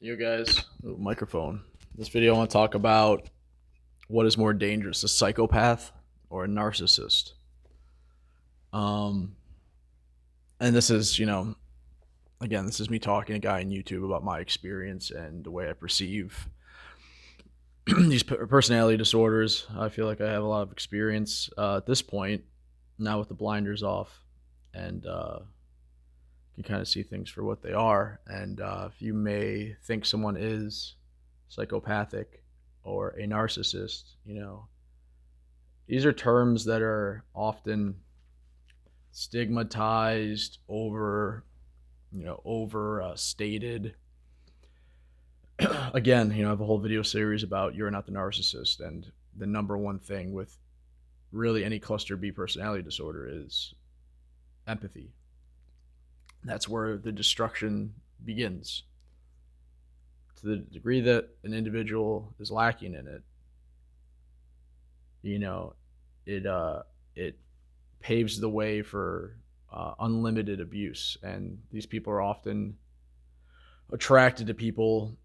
You guys, ooh, microphone. This video, I want to talk about what is more dangerous, a psychopath or a narcissist. Um, and this is, again, this is me talking to a guy on YouTube about my experience and the way I perceive these personality disorders. I feel like I have a lot of experience at this point, now with the blinders off, and can kind of see things for what they are. And if you may think someone is psychopathic or a narcissist, these are terms that are often stigmatized, stated. Again, I have a whole video series about you're not the narcissist, and the number one thing with really any cluster B personality disorder is empathy. That's where the destruction begins. To the degree that an individual is lacking in it, it paves the way for unlimited abuse. And these people are often attracted to people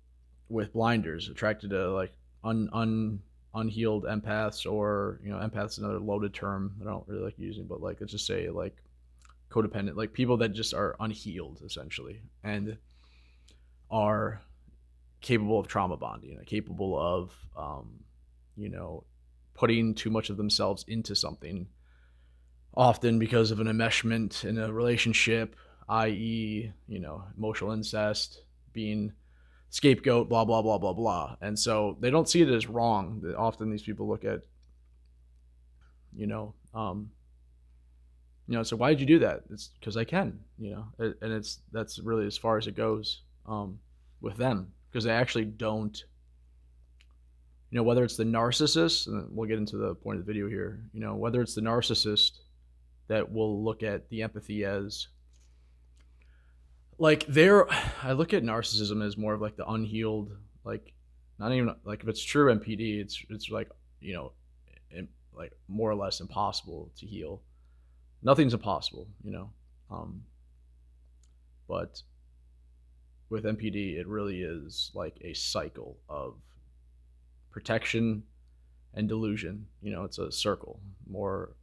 with blinders, attracted to like unhealed empaths, or empaths is another loaded term that I don't really like using, but like let's just say like codependent, like people that just are unhealed essentially, and are capable of trauma bonding, capable of putting too much of themselves into something, often because of an enmeshment in a relationship, i.e., emotional incest, being scapegoat, blah blah blah blah blah. And so they don't see it as wrong. Often these people look at so why did you do that? It's because I can, and that's really as far as it goes with them, because they actually don't, whether it's the narcissist, and we'll get into the point of the video here, whether it's the narcissist that will look at the empathy as like I look at narcissism as more of like the unhealed, like not even like if it's true MPD, it's like, like more or less impossible to heal. Nothing's impossible, but with MPD, it really is like a cycle of protection and delusion. It's a circle. More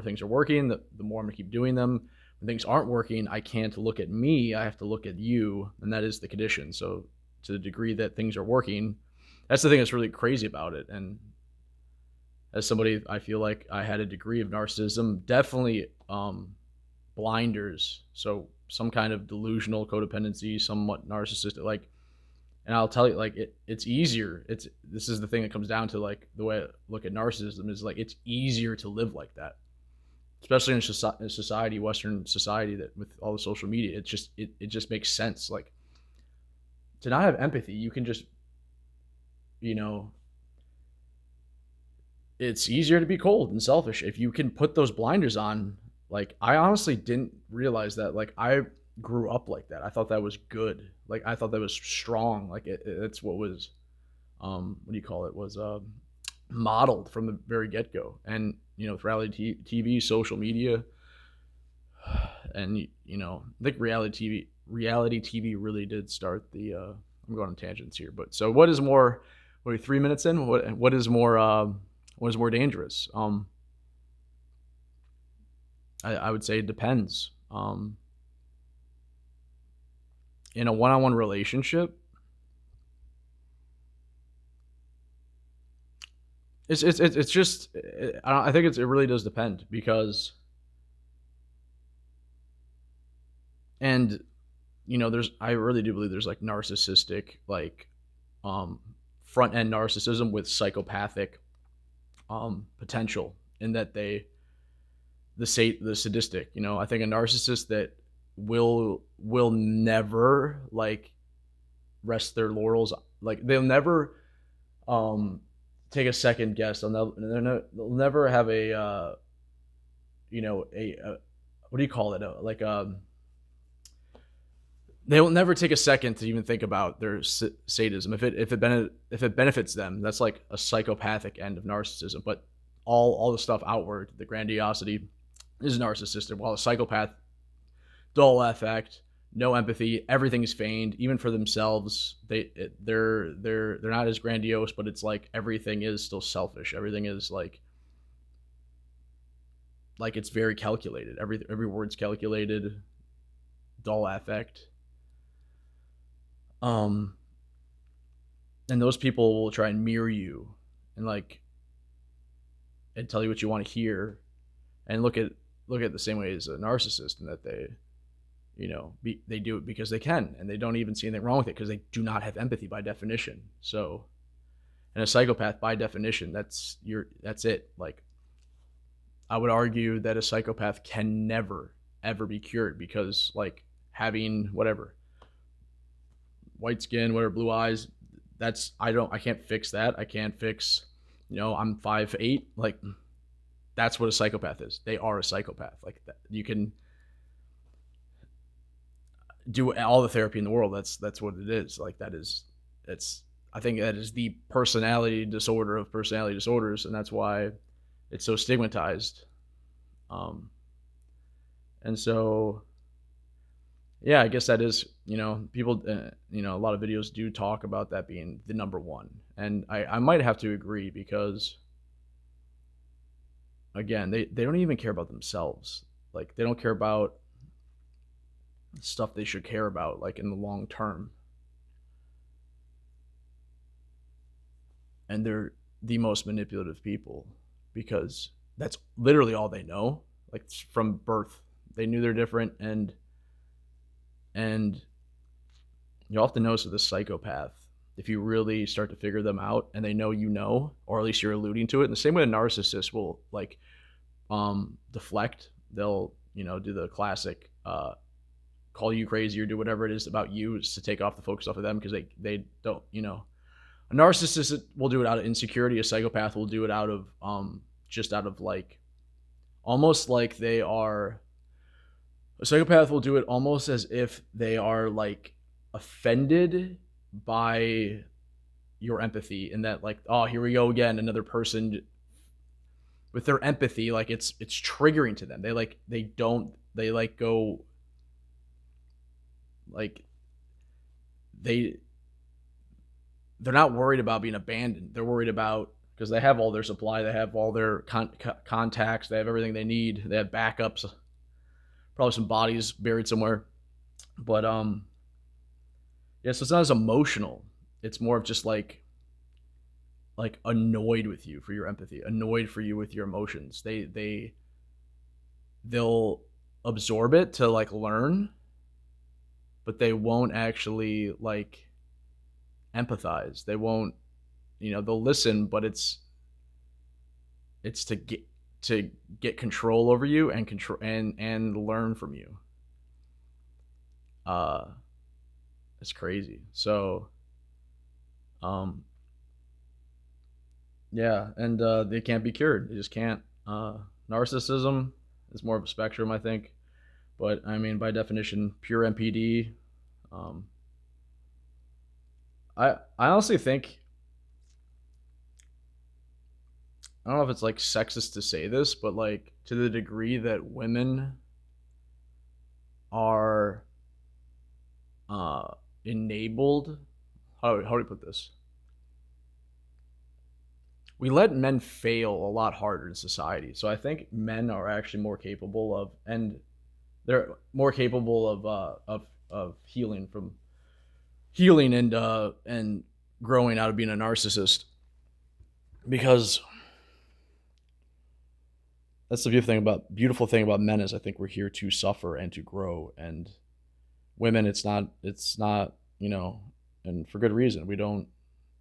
things are working, the more I'm gonna keep doing them. When things aren't working, I can't look at me, I have to look at you, and that is the condition. So to the degree that things are working, that's the thing that's really crazy about it. And as somebody, I feel like I had a degree of narcissism, definitely blinders. So some kind of delusional codependency, somewhat narcissistic, like, and I'll tell you, like, it's easier. This is the thing that comes down to, like, the way I look at narcissism is like, it's easier to live like that, especially in a society, Western society, that with all the social media, it just makes sense. Like, to not have empathy, you can just, it's easier to be cold and selfish if you can put those blinders on. Like, I honestly didn't realize that. Like, I grew up like that. I thought that was good. Like, I thought that was strong. Like, it's what was, what do you call it? Was modeled from the very get go. And with reality TV, social media, and I think reality TV really did start the. I'm going on tangents here, but so what is more? What are we, 3 minutes in? What is more? What is more dangerous? I would say it depends. In a one-on-one relationship, it's just, I think it really does depend, because, and I really do believe there's like narcissistic, like front end narcissism with psychopathic potential, in that the sadistic. I think a narcissist that will never like rest their laurels, like they'll never take a second guess. They'll never have a what do you call it, they will never take a second to even think about their sadism. If it benefits them, that's like a psychopathic end of narcissism. But all the stuff outward, the grandiosity, is narcissistic. While a psychopath, dull affect, no empathy. Everything's feigned, even for themselves. They're not as grandiose, but it's like everything is still selfish. Everything is like it's very calculated. Every word's calculated. Dull affect. Um, and those people will try and mirror you and and tell you what you want to hear, and look at the same way as a narcissist, and that they do it because they can, and they don't even see anything wrong with it because they do not have empathy by definition. So, and a psychopath by definition, that's it. Like, I would argue that a psychopath can never ever be cured, because like having whatever white skin, whatever, blue eyes, I can't fix that. I can't fix, I'm 5'8". Like, that's what a psychopath is. They are a psychopath. Like, you can do all the therapy in the world. That's what it is. Like, I think that is the personality disorder of personality disorders, and that's why it's so stigmatized. And so, yeah, I guess that is, people, a lot of videos do talk about that being the number one. And I might have to agree, because, again, they don't even care about themselves. Like, they don't care about stuff they should care about, like, in the long term. And they're the most manipulative people, because that's literally all they know. Like, from birth, they knew they're different. And you often notice with a psychopath, if you really start to figure them out, and they know, or at least you're alluding to it, in the same way a narcissist will deflect. They'll do the classic call you crazy or do whatever it is about you, is to take off the focus off of them, because they don't, a narcissist will do it out of insecurity. A psychopath will do it out of just out of almost like they are. A psychopath will do it almost as if they are offended by your empathy, and that, oh, here we go again, another person with their empathy. Like, it's triggering to them. They're not worried about being abandoned. They're worried about, because they have all their supply, they have all their contacts, they have everything they need, they have backups, probably some bodies buried somewhere. But yeah, so it's not as emotional. It's more of just annoyed with you for your empathy, annoyed for you with your emotions. They'll absorb it to learn, but they won't actually empathize. They won't, they'll listen, but it's to get control over you and control and learn from you. It's crazy. So, yeah, and they can't be cured. They just can't. Narcissism is more of a spectrum, I think. But I mean, by definition, pure MPD. I honestly think, I don't know if it's sexist to say this, but to the degree that women are enabled, how do we put this? We let men fail a lot harder in society. So I think men are actually more capable of, and they're more capable of healing and growing out of being a narcissist, because that's the beautiful thing about men, is I think we're here to suffer and to grow. And women, it's not, and for good reason.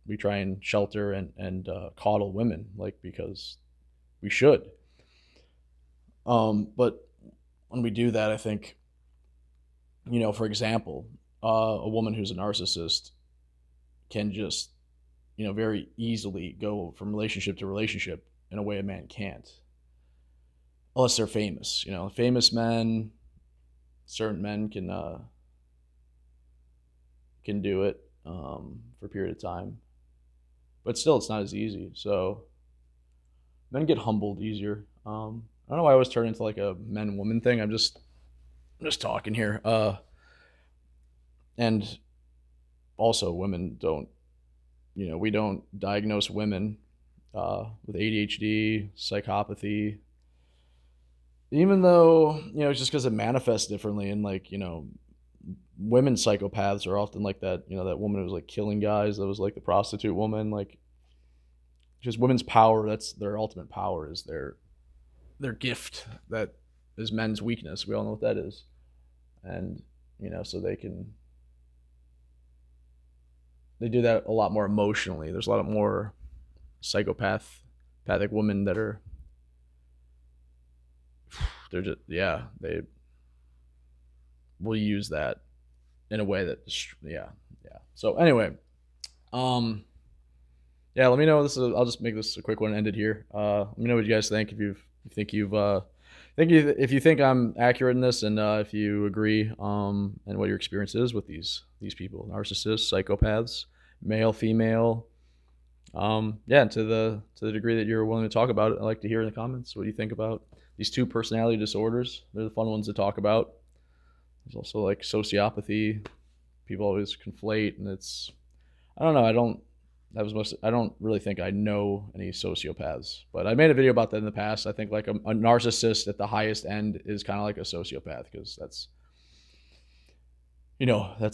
We try and shelter and coddle women, because we should. But when we do that, I think, for example, a woman who's a narcissist can just, very easily go from relationship to relationship in a way a man can't. Unless they're famous. Famous men, certain men can do it for a period of time. But still, it's not as easy. So men get humbled easier. I don't know why I always turn into a men-woman thing. I'm just talking here. And also women don't, we don't diagnose women with ADHD, psychopathy, even though, it's just because it manifests differently. And like, women psychopaths are often like that, that woman who was like killing guys, that was like the prostitute woman, like just women's power. That's their ultimate power, is their gift that is men's weakness. We all know what that is. And, so they do that a lot more emotionally. There's a lot more psychopathic women that they're just, yeah, they will use that in a way that, yeah. So anyway, yeah, let me know. I'll just make this a quick one, ended here. Let me know what you guys think. If you think I'm accurate in this, and if you agree, and what your experience is with these people, narcissists, psychopaths, male, female. Yeah, to the degree that you're willing to talk about it, I'd like to hear in the comments what you think about these two personality disorders. They're the fun ones to talk about. There's also like sociopathy. People always conflate, and I don't know. I don't really think I know any sociopaths, but I made a video about that in the past. I think like a narcissist at the highest end is kind of like a sociopath, because that's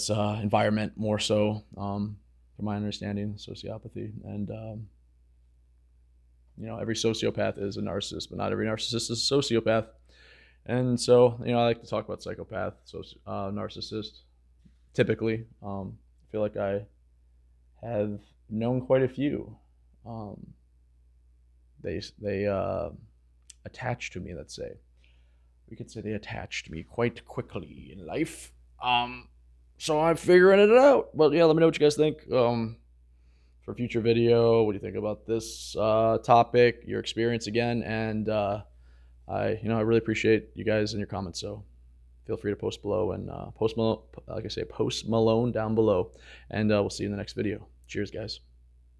environment more so, from my understanding, sociopathy. And every sociopath is a narcissist, but not every narcissist is a sociopath. And so, I like to talk about psychopath, narcissist. Typically, I feel like I have known quite a few. They attached to me. Let's say we could say they attached me quite quickly in life. So I'm figuring it out. But yeah, let me know what you guys think. For a future video, what do you think about this topic? Your experience again, and I really appreciate you guys and your comments. So feel free to post below, and post Malone down below, and we'll see you in the next video. Cheers, guys.